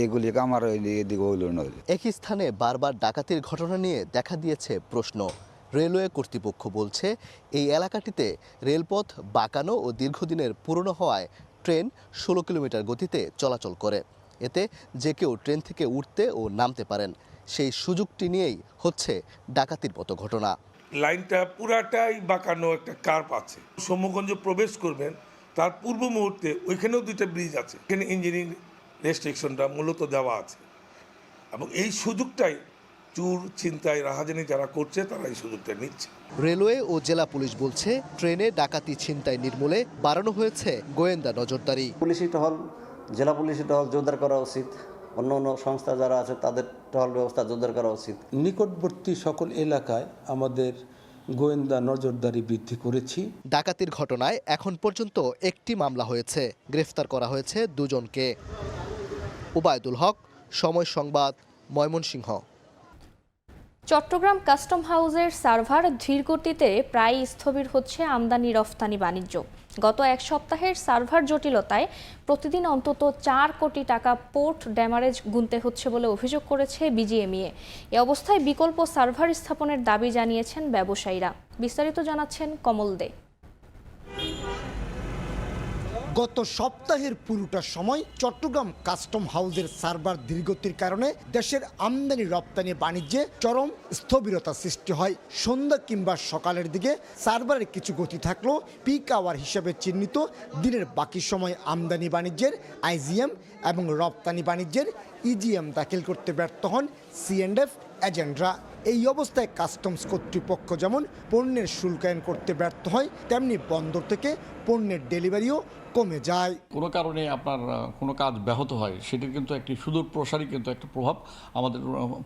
Speaker 4: এইগুলি আমার এদিকে হইল না।
Speaker 29: একই স্থানে বারবার ডাকাতির ঘটনা নিয়ে দেখা দিয়েছে প্রশ্ন। রেলওয়ে কর্তৃপক্ষ বলছে এই এলাকাটিতে রেলপথ বাঁকানো ও দীর্ঘদিনের পুরনো হওয়ায় ট্রেন 16 কিলোমিটার গতিতে চলাচল করে। এতে যে কেউ ট্রেন থেকে উঠতে ও নামতে পারেন। সেই সুযোগটি নিয়েই হচ্ছে ডাকাতির মতো ঘটনা।
Speaker 5: লাইনটা পুরাটাই বাঁকানো একটা কার্ভ আছে। সৌম্যগঞ্জ প্রবেশ করবেন তার পূর্ব মুহূর্তে ওইখানেও 2টা ব্রিজ আছে, এখানে ইঞ্জিনিয়ারিং রেস্ট্রিকশনটা মূলত দেওয়া আছে এবং এই সুযোগটাই চুর ছিনতাই রাহাজানি যারা করছে তারা এই সুযোগটা নিচ্ছে।
Speaker 29: রেলওয়ে ও জেলা পুলিশ বলছে ট্রেনে ডাকাতি ছিনতাই নির্মূলে বাড়ানো হয়েছে গোয়েন্দা নজরদারি।
Speaker 6: পুলিশি টহল, জেলা পুলিশি টহল জোরদার করা উচিত, অন্য অন্য সংস্থা যারা আছে তাদের টহল ব্যবস্থা জোরদার করা উচিত।
Speaker 7: নিকটবর্তী সকল এলাকায় আমাদের গোয়েন্দা নজরদারি বৃদ্ধি করেছি।
Speaker 29: ডাকাতির ঘটনায় এখন পর্যন্ত একটি মামলা হয়েছে, গ্রেফতার করা হয়েছে 2 জনকে। ওবায়দুল হক, সময় সংবাদ, ময়মনসিংহ।
Speaker 1: চট্টগ্রাম কাস্টম হাউসের সার্ভার ধীরগতিতে প্রায় স্থবির হচ্ছে আমদানি রফতানি বাণিজ্য। গত এক সপ্তাহের সার্ভার জটিলতায় প্রতিদিন অন্তত 4 কোটি টাকা পোর্ট ড্যামারেজ গুনতে হচ্ছে বলে অভিযোগ করেছে বিজিএমইএ। এ অবস্থায় বিকল্প সার্ভার স্থাপনের দাবি জানিয়েছেন ব্যবসায়ীরা। বিস্তারিত জানাচ্ছেন কমল দে।
Speaker 9: গত সপ্তাহের পুরোটা সময় চট্টগ্রাম কাস্টম হাউসের সার্ভার ধীরগতির কারণে দেশের আমদানি রপ্তানি বাণিজ্যে চরম স্থবিরতা সৃষ্টি হয়। সন্ধ্যা কিংবা সকালের দিকে সার্ভারের কিছু গতি থাকলেও পিক আওয়ার হিসেবে চিহ্নিত দিনের বাকি সময় আমদানি বাণিজ্যের আইজিএম এবং রপ্তানি বাণিজ্যের ইজিএম দাখিল করতে ব্যর্থ হন C&F এজেন্টরা। এই অবস্থায় কাস্টমস কর্তৃপক্ষ যেমন পণ্যের শুল্কায়ন করতে ব্যর্থ হয়, তেমনি বন্দর থেকে পণ্যের ডেলিভারিও কমে যায়।
Speaker 10: কোনো কারণে আপনার কোনো কাজ ব্যাহত হয়, সেটির কিন্তু একটি সুদূর প্রসারী কিন্তু একটা প্রভাব আমাদের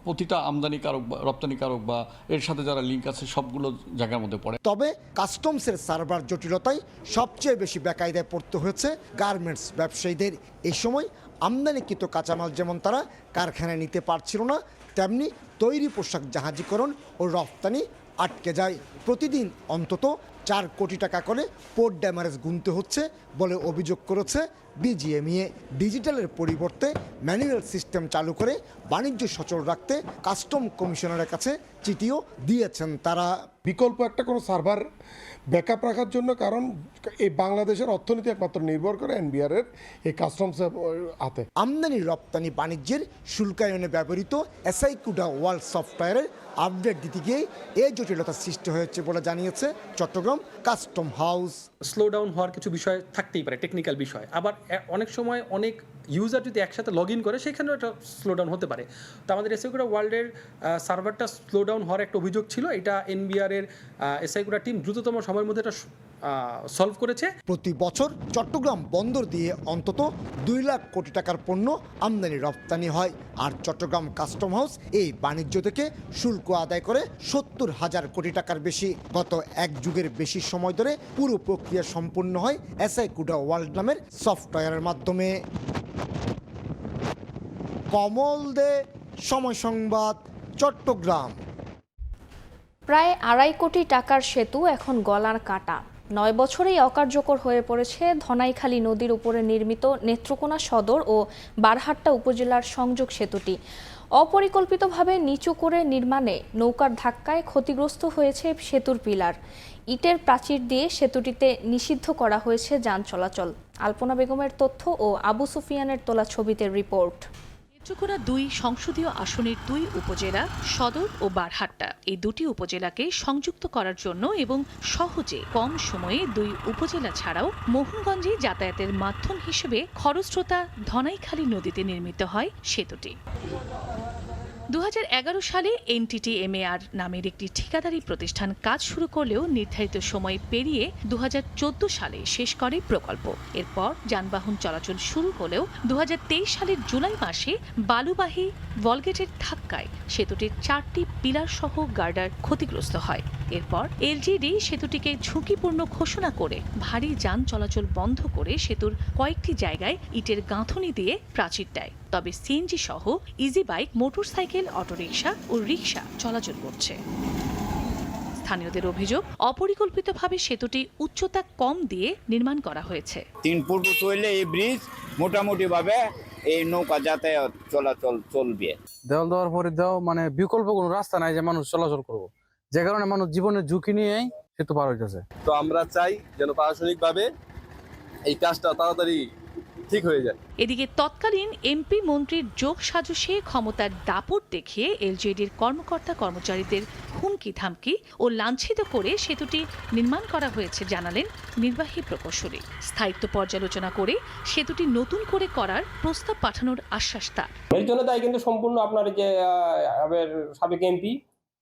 Speaker 10: প্রতিটা আমদানিকারক বা রপ্তানিকারক বা এর সাথে যারা লিঙ্ক আছে সবগুলো জায়গার মধ্যে পড়ে।
Speaker 9: তবে কাস্টমসের সার্ভার জটিলতায় সবচেয়ে বেশি বেকায়দায় পড়তে হয়েছে গার্মেন্টস ব্যবসায়ীদের। এই সময় আমদানিকৃত কাঁচামাল যেমন তারা কারখানায় নিতে পারছিল না, তেমনি তৈরি পোশাক জাহাজীকরণ ও রফতানি আটকে যায়। প্রতিদিন অন্তত 4 কোটি টাকা করে পোর্ট ড্যামারেজ গুনতে হচ্ছে বলে অভিযোগ করেছে বিজিএমইএ। ডিজিটালের পরিবর্তে ম্যানুয়াল সিস্টেম চালু করে বাণিজ্য সচল রাখতে কাস্টম কমিশনারের কাছে চিঠিও দিয়েছেন তারা।
Speaker 27: বিকল্প একটা কোনো সার্ভার ব্যাকআপ রাখার জন্য, কারণ এই বাংলাদেশের অর্থনীতি একমাত্র নির্ভর করে এনবিআর এর এই কাস্টমস হাতে।
Speaker 9: আমদানি রপ্তানি বাণিজ্যের শুল্কায়নে ব্যবহৃত এসআইকুডা ওয়ার্ল্ড সফটওয়্যারের আপডেট দিতে গিয়ে এই জটিলতা সৃষ্টি হয়েছে বলে জানিয়েছে Chittagong custom house.
Speaker 11: Slow down হওয়ার কিছু বিষয় থাকতেই পারে, টেকনিক্যাল বিষয়। আবার অনেক সময় অনেক ইউজার যদি একসাথে লগ ইন করে সেখানেও একটা স্লো ডাউন হতে পারে। তো আমাদের এসআইকুডা ওয়ার্ল্ডের সার্ভারটা স্লো ডাউন হওয়ার একটা অভিযোগ ছিল। এটা এনবিআর এর এসআইকুডা টিম দ্রুততম সময়ের মধ্যে এটা সলভ করেছে।
Speaker 9: প্রতি বছর চট্টগ্রাম বন্দর দিয়ে অন্তত 2 লাখ কোটি টাকার পণ্য আমদানি রপ্তানি হয়, আর চট্টগ্রাম কাস্টম হাউস এই বাণিজ্য থেকে শুল্ক আদায় করে 70,000 কোটি টাকার বেশি। গত 1 যুগের বেশি সময় ধরে পুরো প্রক্রিয়া সম্পূর্ণ হয় এসআইকুডা ওয়ার্ল্ড নামের সফটওয়্যারের মাধ্যমে। কমল দে, সময় সংবাদ, চট্টগ্রাম।
Speaker 1: প্রায় 2.5 কোটি টাকার সেতু এখন গলার কাঁটা। 9 বছরেই অকার্যকর হয়ে পড়েছে ধনাইখালী নদীর উপরে নির্মিত নেত্রকোনা সদর ও বারহাট্টা উপজেলার সংযোগ সেতুটি। অপরিকল্পিতভাবে নিচু করে নির্মাণে নৌকার ধাক্কায় ক্ষতিগ্রস্ত হয়েছে সেতুর পিলার। ইটের প্রাচীর দিয়ে সেতুটিতে নিষিদ্ধ করা হয়েছে যান চলাচল। আলপনা বেগমের তথ্য ও আবু সুফিয়ানের তোলা ছবিতে রিপোর্ট।
Speaker 30: নেত্রকোনা 2 সংসদীয় আসনের 2 উপজেলা সদর ও বারহাট্টা, এই 2টি উপজেলাকে সংযুক্ত করার জন্য এবং সহজে কম সময়ে 2 উপজেলা ছাড়াও মোহনগঞ্জে যাতায়াতের মাধ্যম হিসেবে খরস্রোতা ধনাইখালী নদীতে নির্মিত হয় সেতুটি। 2011 সালে NTTMAR নামের একটি ঠিকাদারি প্রতিষ্ঠান কাজ শুরু করলেও নির্ধারিত সময় পেরিয়ে 2014 সালে শেষ করে প্রকল্প। এরপর যানবাহন চলাচল শুরু হলেও 2023 সালের জুলাই মাসে বালুবাহী ভলগেটের ধাক্কায় সেতুটির 4টি পিলার সহ গার্ডার ক্ষতিগ্রস্ত হয়। এরপর এলজিইডি সেতুটিকে ঝুঁকিপূর্ণ ঘোষণা করে ভারী যান চলাচল বন্ধ করে সেতুর কয়েকটি জায়গায় ইটের গাঁথনি দিয়ে প্রাচীর দেয়। তবে সিএনজি সহ ইজি বাইক, মোটরসাইকেল, অটোরিকশা ও রিকশা চলাচল করছে। স্থানীয়দের অভিযোগ, অপরিকল্পিতভাবে সেতুটি উচ্চতা কম দিয়ে নির্মাণ করা হয়েছে।
Speaker 8: 3 ফুট উঁচু হইলে এই ব্রিজ মোটামুটিভাবে এই নৌকা যাতায়াত চলাচল চলবে।
Speaker 12: দেওয়াল দেওয়ার পরে মানে বিকল্প কোনো রাস্তা নাই যে মানুষ চলাচল করবো, যে কারণে মানুষ জীবনের ঝুঁকি নিয়েই সেতু পার হইতেছে।
Speaker 13: তো আমরা চাই যেন প্রশাসনিকভাবে এই কাজটা তাড়াতাড়ি ঠিক হয়ে যায়।
Speaker 30: এদিকে তৎকালীন এমপি মন্ত্রীর যোগ সাজসে ক্ষমতার দাপট দেখিয়ে এলজিইডির কর্মকর্তা কর্মচারীদের হুমকি ধামকি ও লাঞ্ছিত করে সেতুটি নির্মাণ করা হয়েছে জানালেন নির্বাহী প্রকৌশলী। স্থায়িত্ব পর্যালোচনা করে সেতুটি নতুন করে করার প্রস্তাব পাঠানোর আশ্বাস তার।
Speaker 15: এর জন্য দায়ী কিন্তু সম্পূর্ণ আপনার যে সাবেক এমপি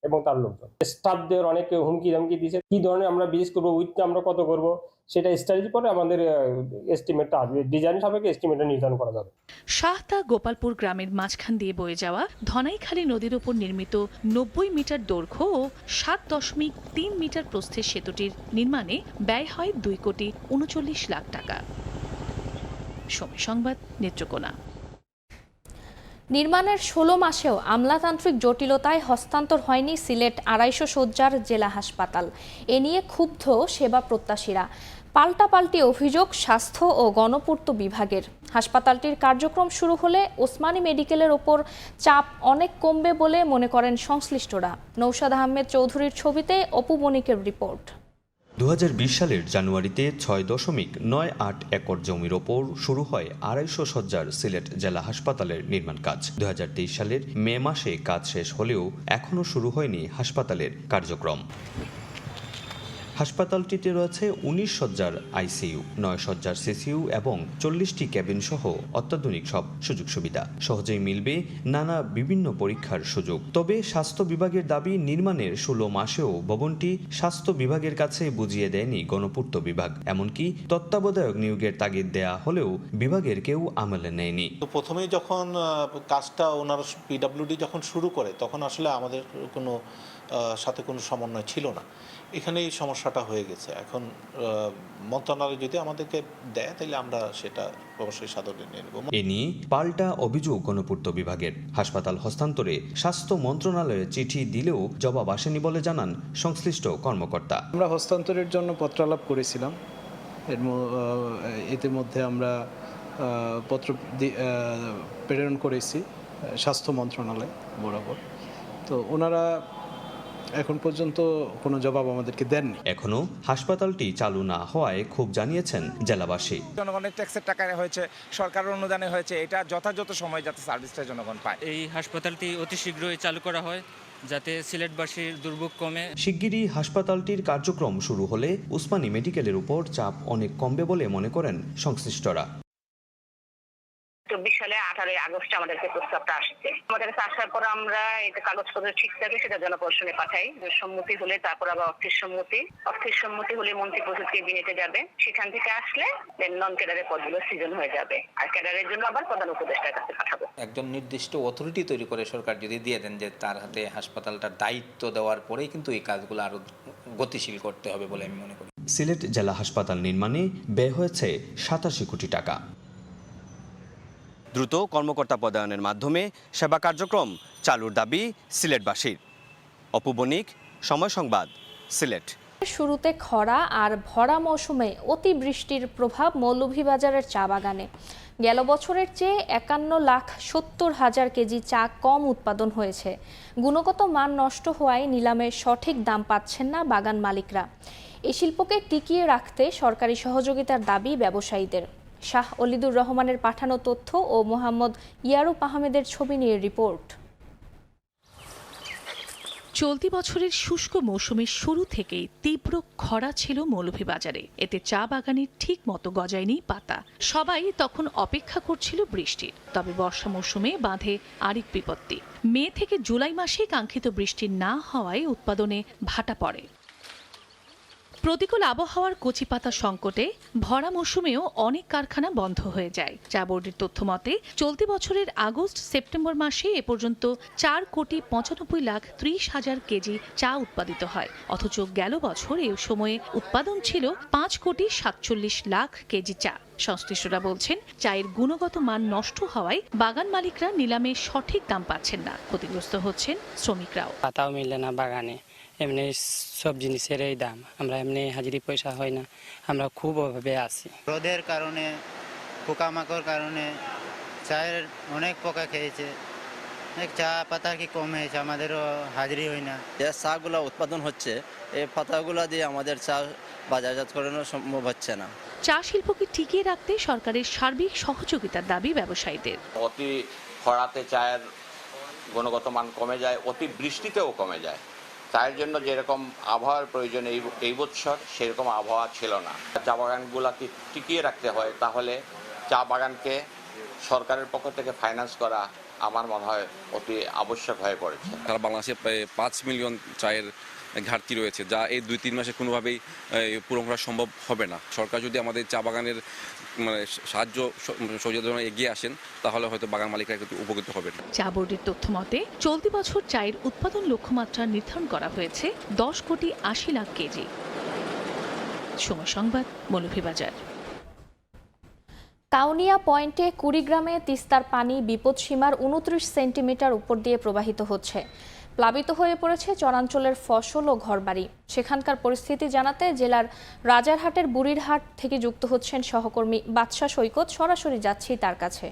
Speaker 15: এবং তার লোকজন। স্টাফদের অনেক হুমকি ধামকি দিয়েছে, কি ধরনের আমরা বিজনেস করবো, উইথটা আমরা কত করবো, সেটা স্ট্র্যাটেজি পরে আমাদের এস্টিমেটটা আসবে, ডিজাইন সাপেক্ষে এস্টিমেটটা নির্ধারণ করা যাবে।
Speaker 30: শাহতা গোপালপুর গ্রামের মাঝখান দিয়ে বয়ে যাওয়া ধনাইখালী নদীর উপর নির্মিত 90 মিটার দৈর্ঘ্য ও 7.3 মিটার প্রস্থের সেতুটির নির্মাণে ব্যয় হয় 2,39 লাখ টাকা। সময় সংবাদ, নেত্রকোনা।
Speaker 1: নির্মাণের 16 মাসেও আমলাতান্ত্রিক জটিলতায় হস্তান্তর হয়নি সিলেট 250 শয্যার জেলা হাসপাতাল। এ নিয়ে ক্ষুব্ধ সেবা প্রত্যাশীরা। পাল্টাপাল্টি অভিযোগ স্বাস্থ্য ও গণপূর্ত বিভাগের। হাসপাতালটির কার্যক্রম শুরু হলে ওসমানী মেডিকেলের ওপর চাপ অনেক কমবে বলে মনে করেন সংশ্লিষ্টরা। নৌশাদ আহমেদ চৌধুরীর ছবিতে অপু বণিকের রিপোর্ট।
Speaker 16: 2020 সালের জানুয়ারিতে 6.98 একর জমির ওপর শুরু হয় 250 শয্যার সিলেট জেলা হাসপাতালের নির্মাণ কাজ। 2023 সালের মে মাসে কাজ শেষ হলেও এখনও শুরু হয়নি হাসপাতালের কার্যক্রম। হাসপাতালটিতে রয়েছে 19 শয্যার আইসিইউ, 9 শয্যার সিসিইউ এবং 40টি ক্যাবিন সহ অত্যাধুনিক সব সুযোগ সুবিধা। সহজেই মিলবে নানা বিভিন্ন পরীক্ষার সুযোগ। তবে স্বাস্থ্য বিভাগের দাবি, নির্মাণের 16 মাসেও ভবনটি স্বাস্থ্য বিভাগের কাছে বুঝিয়ে দেয়নি গণপূর্ত বিভাগ। এমনকি তত্ত্বাবধায়ক নিয়োগের তাগিদ দেয়া হলেও বিভাগের কেউ আমলে নেয়নি।
Speaker 17: তো প্রথমেই যখন কাজটা ওনার পিডব্লিউডি যখন শুরু করে তখন আসলে আমাদের কোনো সাথে কোনো সমন্বয় ছিল না। এখানেই সমস্যাটা হয়ে গেছে। এখন মন্ত্রণালয় যদি আমাদেরকে দেয় তাহলে আমরা সেটা অবশ্যই সাদরে নিয়ে নেব।
Speaker 16: এ নিয়ে পাল্টা অভিযোগ গণপূর্ত বিভাগের। হাসপাতাল হস্তান্তরে স্বাস্থ্য মন্ত্রণালয়ে চিঠি দিলেও জবাব আসেনি বলে জানান সংশ্লিষ্ট কর্মকর্তা।
Speaker 18: আমরা হস্তান্তরের জন্য পত্রালাপ করেছিলাম, এর মধ্যে আমরা পত্র প্রেরণ করেছি স্বাস্থ্য মন্ত্রণালয় বরাবর। তো ওনারা এখন পর্যন্ত কোনো জবাব আমাদেরকে দেননি।
Speaker 16: এখনো হাসপাতালটি চালু না হওয়ায় ক্ষোভ জানিয়েছেন জেলাবাসী।
Speaker 19: জনগণের ট্যাক্সের টাকায় হয়েছে, সরকারের অনুদানে হয়েছে, এটা যথাযথ সময় যাতে সার্ভিসটা জনগণ পায়।
Speaker 21: এই হাসপাতালটি অতি শীঘ্রই চালু করা হয় যাতে সিলেটবাসীর দুর্ভোগ কমে।
Speaker 16: শিগগিরই হাসপাতালটির কার্যক্রম শুরু হলে ওসমানী মেডিকেলের উপর চাপ অনেক কমবে বলে মনে করেন সংশ্লিষ্টরা।
Speaker 22: 24 সালে 18 আগস্ট আমাদেরকে প্রস্তাবটা আসছে। আমাদের কাছে আসার পর আমরা এটা কাগজপত্র ঠিক থাকে সেটা জনপ্রশাসনে পাঠাই। সম্মতি হলে তারপর আবার অর্থের সম্মতি হলে মন্ত্রী পরিষদ ক্যাবিনেটে যাবে। সেখান থেকে আসলে নন ক্যাডারের পদগুলো সৃজন হয়ে যাবে, আর ক্যাডারের জন্য আবার প্রধান উপদেষ্টার কাছে পাঠাবো।
Speaker 31: একজন নির্দিষ্ট অথরিটি তৈরি করে সরকার যদি দিয়ে দেন যে তার হাতে হাসপাতালটার দায়িত্ব দেওয়ার পরেই কিন্তু এই কাজগুলো আরো গতিশীল করতে হবে বলে আমি মনে করি।
Speaker 16: সিলেট জেলা হাসপাতাল নির্মাণে ব্যয় হয়েছে 87 কোটি টাকা।
Speaker 31: দ্রুত কর্মকর্তা পদায়নের মাধ্যমে সেবা কার্যক্রম চালুর দাবি সিলেটবাসীর। অপু বণিক, সময় সংবাদ, সিলেট।
Speaker 1: শুরুতে খরা আর ভরা মৌসুমে অতিবৃষ্টির প্রভাব মৌলভীবাজারের চা বাগানে। গেল বছরের চেয়ে 51,70,000 কেজি চা কম উৎপাদন হয়েছে। গুণগত মান নষ্ট হওয়ায় নিলামে সঠিক দাম পাচ্ছেন না বাগান মালিকরা। এই শিল্পকে টিকিয়ে রাখতে সরকারি সহযোগিতার দাবি ব্যবসায়ীদের। শাহ অলিদুর রহমানের পাঠানো তথ্য ও মোহাম্মদ ইয়ারুপ আহমেদের ছবি নিয়ে রিপোর্ট।
Speaker 30: চলতি বছরের শুষ্ক মৌসুমের শুরু থেকেই তীব্র খরা ছিল মৌলভীবাজারে। এতে চা বাগানের ঠিক মতো গজায়নি পাতা। সবাই তখন অপেক্ষা করছিল বৃষ্টির। তবে বর্ষা মৌসুমে বাঁধে আরেক বিপত্তি। মে থেকে জুলাই মাসে কাঙ্ক্ষিত বৃষ্টি না হওয়ায় উৎপাদনে ভাটা পড়ে। প্রতিকূল আবহাওয়ার কচিপাতা সংকটে ভরা মৌসুমেও অনেক কারখানা বন্ধ হয়ে যায়। চা বোর্ডের তথ্য মতে চলতি বছরের আগস্ট সেপ্টেম্বর মাসে এ পর্যন্ত 4,95,30,000 কেজি চা উৎপাদিত হয়, অথচ গেল বছর এই সময়ে উৎপাদন ছিল 5,47,00,000 কেজি চা। সংশ্লিষ্টরা বলছেন, চায়ের গুণগত মান নষ্ট হওয়ায় বাগান মালিকরা নিলামে সঠিক দাম পাচ্ছেন না, ক্ষতিগ্রস্ত হচ্ছেন শ্রমিকরাও।
Speaker 2: পাতাও মিলে না বাগানে, এমনি সব জিনিসের এই দাম, আমরা এমনি হাজিরি পয়সা হয় না, আমরা খুব অভাবে আছি।
Speaker 3: রোদের কারণে, পোকামাকড় কারণে চায়ের অনেক পোকা খেয়েছে, চা পাতা কি কম হয়েছে, আমাদেরও হাজিরি হয় না।
Speaker 4: যে চাগুলো উৎপাদন হচ্ছে এই পাতাগুলো দিয়ে আমাদের চা বাজারজাত করানো সম্ভব হচ্ছে না।
Speaker 30: চা শিল্পকে টিকিয়ে রাখতে সরকারের সার্বিক সহযোগিতার দাবি ব্যবসায়ীদের।
Speaker 5: অতি খরাতে চায়ের গুণগত মান কমে যায়, অতি বৃষ্টিতেও কমে যায়। চায়ের জন্য যেরকম আবহাওয়ার প্রয়োজন এই বছর সেরকম আবহাওয়া ছিল না। চা বাগানগুলোকে টিকিয়ে রাখতে হয়, তাহলে চা বাগানকে সরকারের পক্ষ থেকে ফাইন্যান্স করা আমার মনে হয় অতি আবশ্যক হয়ে পড়েছে।
Speaker 14: সারা বাংলাদেশে প্রায় 5 মিলিয়ন চায়ের ঘাটতি রয়েছে, যা এই 2-3 মাসে কোনোভাবেই পূরণ করা সম্ভব হবে না। সরকার যদি আমাদের চা বাগানের সাহায্য সহযোগিতা এগিয়ে আসেন, তাহলে হয়তো বাগান মালিকরা একটু উপকৃত হবেন।
Speaker 30: চা বোর্ডের তথ্য মতে চলতি বছর চায়ের উৎপাদন লক্ষ্যমাত্রা নির্ধারণ করা হয়েছে 10,80,00,000 কেজি। সময় সংবাদ, মৌলভীবাজার।
Speaker 1: কাউনিয়া পয়েন্টে কুড়িগ্রামে তিস্তার পানি বিপদসীমার 29 সেন্টিমিটার উপর দিয়ে প্রবাহিত হচ্ছে। প্লাবিত হয়ে পড়েছে চরাঞ্চলের ফসল ও ঘরবাড়ি। সেখানকার পরিস্থিতি জানাতে জেলার রাজারহাটের বুড়িরহাট থেকে যুক্ত হচ্ছেন সহকর্মী বাদশা সৈকত। সরাসরি যাচ্ছি তার কাছে।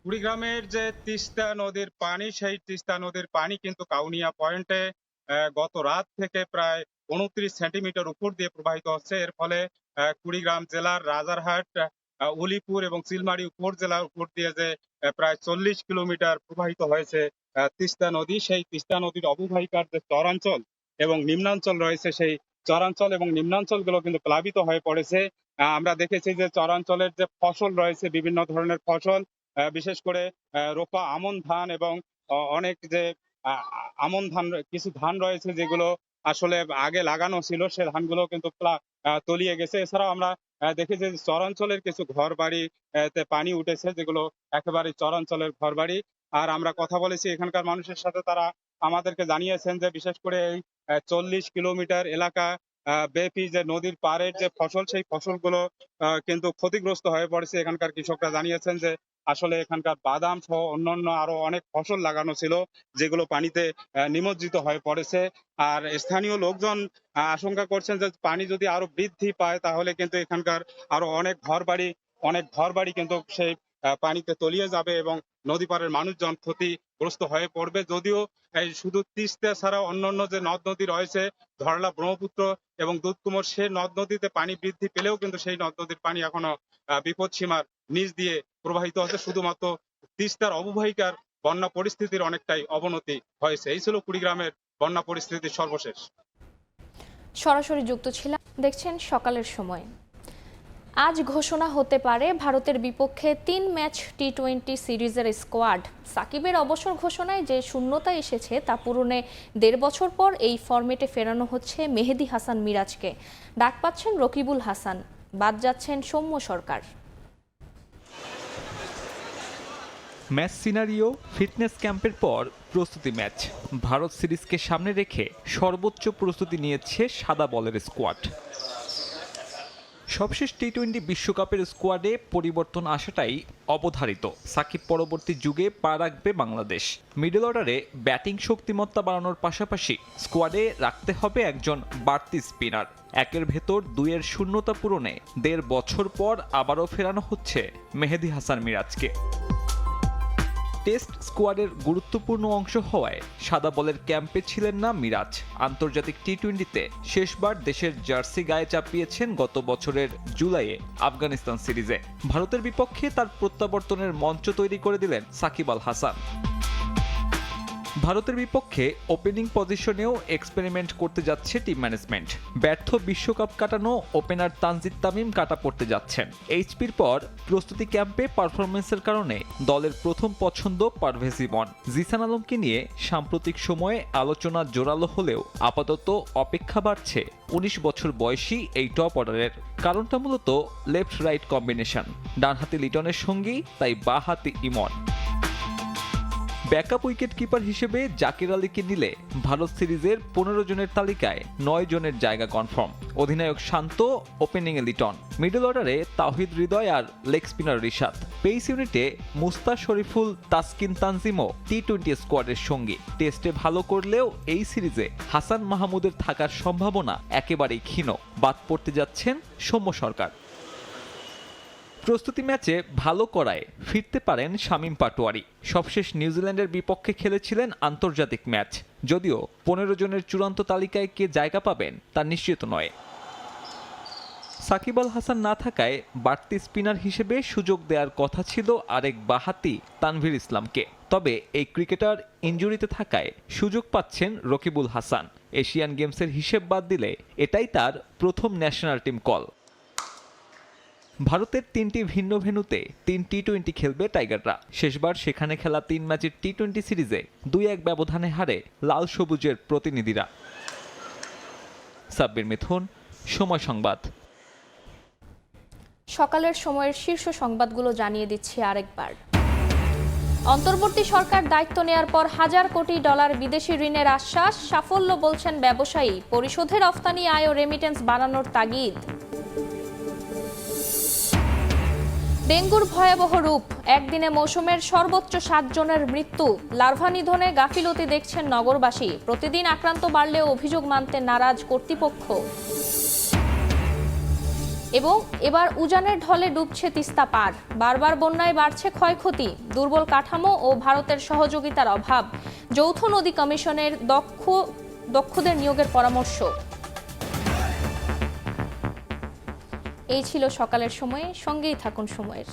Speaker 20: কুড়িগ্রামের যে তিস্তা নদীর পানি, সেই তিস্তা নদীর পানি কিন্তু কাউনিয়া পয়েন্টে গত রাত থেকে প্রায় 29 সেন্টিমিটার উপর দিয়ে প্রবাহিত হচ্ছে। এর ফলে কুড়িগ্রাম জেলার রাজারহাট, উলিপুর এবং চিলমারি উপজেলার উপর দিয়ে যে প্রায় 40 কিলোমিটার প্রবাহিত হয়েছে তিস্তা নদী, সেই তিস্তা নদীর অববাহিকার যে চরাঞ্চল এবং নিম্নাঞ্চল রয়েছে, সেই চরাঞ্চল এবং নিম্নাঞ্চলগুলো কিন্তু প্লাবিত হয়ে পড়েছে। আমরা দেখেছি যে চরাঞ্চলের যে ফসল রয়েছে, বিভিন্ন ধরনের ফসল, বিশেষ করে রোপা আমন ধান এবং অনেক যে আমন ধান, কিছু ধান রয়েছে যেগুলো আসলে আগে লাগানো ছিল, সে ধানগুলো কিন্তু তলিয়ে গেছে। এছাড়াও আমরা দেখেছি যে চরাঞ্চলের কিছু ঘর বাড়িতে পানি উঠেছে, যেগুলো একেবারে চরাঞ্চলের ঘর বাড়ি। আর আমরা কথা বলেছি এখানকার মানুষের সাথে, তারা আমাদেরকে জানিয়েছেন যে বিশেষ করে এই 40 কিলোমিটার এলাকা ব্যাপী যে নদীর পাড়ের যে ফসল, সেই ফসলগুলো কিন্তু ক্ষতিগ্রস্ত হয়ে পড়েছে। এখানকার কৃষকরা জানিয়েছেন যে আসলে এখানকার বাদাম সহ অন্যান্য আরো অনেক ফসল লাগানো ছিল, যেগুলো পানিতে নিমজ্জিত হয়ে পড়েছে। আর স্থানীয় লোকজন আশঙ্কা করছেন যে পানি যদি আরো বৃদ্ধি পায়, তাহলে কিন্তু এখানকার আরো অনেক ঘরবাড়ি কিন্তু সেই পানিতে তলিয়ে যাবে এবং নদী পাড়ের মানুষজন ক্ষতিগ্রস্ত হয়ে পড়বে। যদিও এই শুধু তিস্তা ছাড়া অন্যান্য যে নদ নদী রয়েছে, ধরলা, ব্রহ্মপুত্র এবং দুধকুমার, সেই নদ নদীতে পানি বৃদ্ধি পেলেও কিন্তু সেই নদ নদীর পানি এখনো বিপদ সীমার নিচ দিয়ে প্রবাহিত হচ্ছে। শুধুমাত্র তিস্তার অববাহিকার বন্যা পরিস্থিতির অনেকটাই অবনতি হয়েছে। এই ছিল কুড়িগ্রামের বন্যা পরিস্থিতির সর্বশেষ।
Speaker 1: সরাসরি যুক্ত ছিলাম, দেখছেন সকালের সময়। আজ ঘোষণা হতে পারে ভারতের বিপক্ষে 3 ম্যাচ টি-20 সিরিজের স্কোয়াড। সাকিবের অবসর ঘোষণায় যে শূন্যতা এসেছে তা পূরণে 1.5 বছর পর এই ফরম্যাটে ফেরানো হচ্ছে মেহেদী হাসান মিরাজকে। ডাক পাচ্ছেন রকিবুল হাসান, বাদ যাচ্ছেন সৌম্য সরকার।
Speaker 23: ম্যাচ সিনারিও, ফিটনেস ক্যাম্পের পর প্রস্তুতি ম্যাচ। ভারত সিরিজকে সামনে রেখে সর্বোচ্চ প্রস্তুতি নিয়েছে সাদা বলের স্কোয়াড। সবশেষ টি-20 বিশ্বকাপের স্কোয়াডে পরিবর্তন আসাটাই অবধারিত। সাকিব পরবর্তী যুগে পা রাখবে বাংলাদেশ। মিডল অর্ডারে ব্যাটিং শক্তিমত্তা বাড়ানোর পাশাপাশি স্কোয়াডে রাখতে হবে একজন বাড়তি স্পিনার। 1-এর ভেতর 2-এর শূন্যতা পূরণে 1.5 বছর পর আবারও ফেরানো হচ্ছে মেহেদী হাসান মিরাজকে। টেস্ট স্কোয়াডের গুরুত্বপূর্ণ অংশ হওয়ায় সাদা বলের ক্যাম্পে ছিলেন না মিরাজ। আন্তর্জাতিক টি-20তে শেষবার দেশের জার্সি গায়ে চাপিয়েছেন গত বছরের জুলাইয়ে আফগানিস্তান সিরিজে। ভারতের বিপক্ষে তার প্রত্যাবর্তনের মঞ্চ তৈরি করে দিলেন সাকিব আল হাসান। ভারতের বিপক্ষে ওপেনিং পজিশনেও এক্সপেরিমেন্ট করতে যাচ্ছে টিম ম্যানেজমেন্ট। ব্যর্থ বিশ্বকাপ কাটানো ওপেনার তানজিদ তামিম কাটা পড়তে যাচ্ছেন। এইচপির পর প্রস্তুতি ক্যাম্পে পারফরমেন্সের কারণে দলের প্রথম পছন্দ পারভেজ ইমন। জিসান আলমকে নিয়ে সাম্প্রতিক সময়ে আলোচনা জোরালো হলেও আপাতত অপেক্ষা বাড়ছে 19 বছর বয়সী এই টপ অর্ডারের। কারণটা মূলত লেফট রাইট কম্বিনেশন। ডানহাতি লিটনের সঙ্গী তাই বাঁহাতি ইমন। ব্যাকআপ উইকেট কিপার হিসেবে জাকির আলীকে নিলে ভারত সিরিজের 15 জনের তালিকায় 9 জনের জায়গা কনফার্ম। অধিনায়ক শান্ত, ওপেনিংয়ে লিটন, মিডল অর্ডারে তাওহিদ হৃদয় আর লেগ স্পিনার রিশাদ। পেস ইউনিটে মুস্তা শরীফুল, তাসকিন তানজিমও টি-20 স্কোয়াডের সঙ্গী। টেস্টে ভালো করলেও এই সিরিজে হাসান মাহমুদের থাকার সম্ভাবনা একেবারেই ক্ষীণ। বাদ পড়তে যাচ্ছেন সৌম্য সরকার। প্রস্তুতি ম্যাচে ভালো করায় ফিরতে পারেন শামীম পাটোয়ারি। সবশেষ নিউজিল্যান্ডের বিপক্ষে খেলেছিলেন আন্তর্জাতিক ম্যাচ। যদিও 15 জনের চূড়ান্ত তালিকায় কে জায়গা পাবেন তা নিশ্চিত নয়। সাকিব আল হাসান না থাকায় বাড়তি স্পিনার হিসেবে সুযোগ দেওয়ার কথা ছিল আরেক বাঁহাতি তানভীর ইসলামকে। তবে এই ক্রিকেটার ইনজুরিতে থাকায় সুযোগ পাচ্ছেন রকিবুল হাসান। এশিয়ান গেমসের হিসেব বাদ দিলে এটাই তার প্রথম ন্যাশনাল টিম কল। ভারতের 3টি ভিন্ন ভেন্যুতে 3 টি-20 খেলবে টাইগাররা। শেষবার সেখানে খেলা 3 ম্যাচের টি-20 সিরিজে 2-1 ব্যবধানে হারে লাল সবুজের প্রতিনিধিরা। সাব্বির মিথুন, সময় সংবাদ।
Speaker 1: সকালের সময়ের শীর্ষ সংবাদগুলো জানিয়ে দিচ্ছি আরেকবার। অন্তর্বর্তী সরকার দায়িত্ব নেয়ার পর $1,000 কোটি বিদেশি ঋণের আশ্বাস। সাফল্য বলছেন ব্যবসায়ী। পরিশোধে রফতানি আয় ও রেমিটেন্স বাড়ানোর তাগিদ। ডেঙ্গুর ভয়াবহ রূপ। একদিনে মৌসুমের সর্বোচ্চ 7 জনের মৃত্যু। লার্ভা নিধনে গাফিলতি দেখছেন নগরবাসী। প্রতিদিন আক্রান্ত বাড়লেও অভিযোগ মানতে নারাজ কর্তৃপক্ষ। এবং এবার উজানের ঢলে ডুবছে তিস্তা পাড়। বারবার বন্যায় বাড়ছে ক্ষয়ক্ষতি। দুর্বল কাঠামো ও ভারতের সহযোগিতার অভাব। যৌথ নদী কমিশনের দক্ষদের নিয়োগের পরামর্শ। এই ছিল সকালের সময়ে। সঙ্গেই থাকুন সময়ের।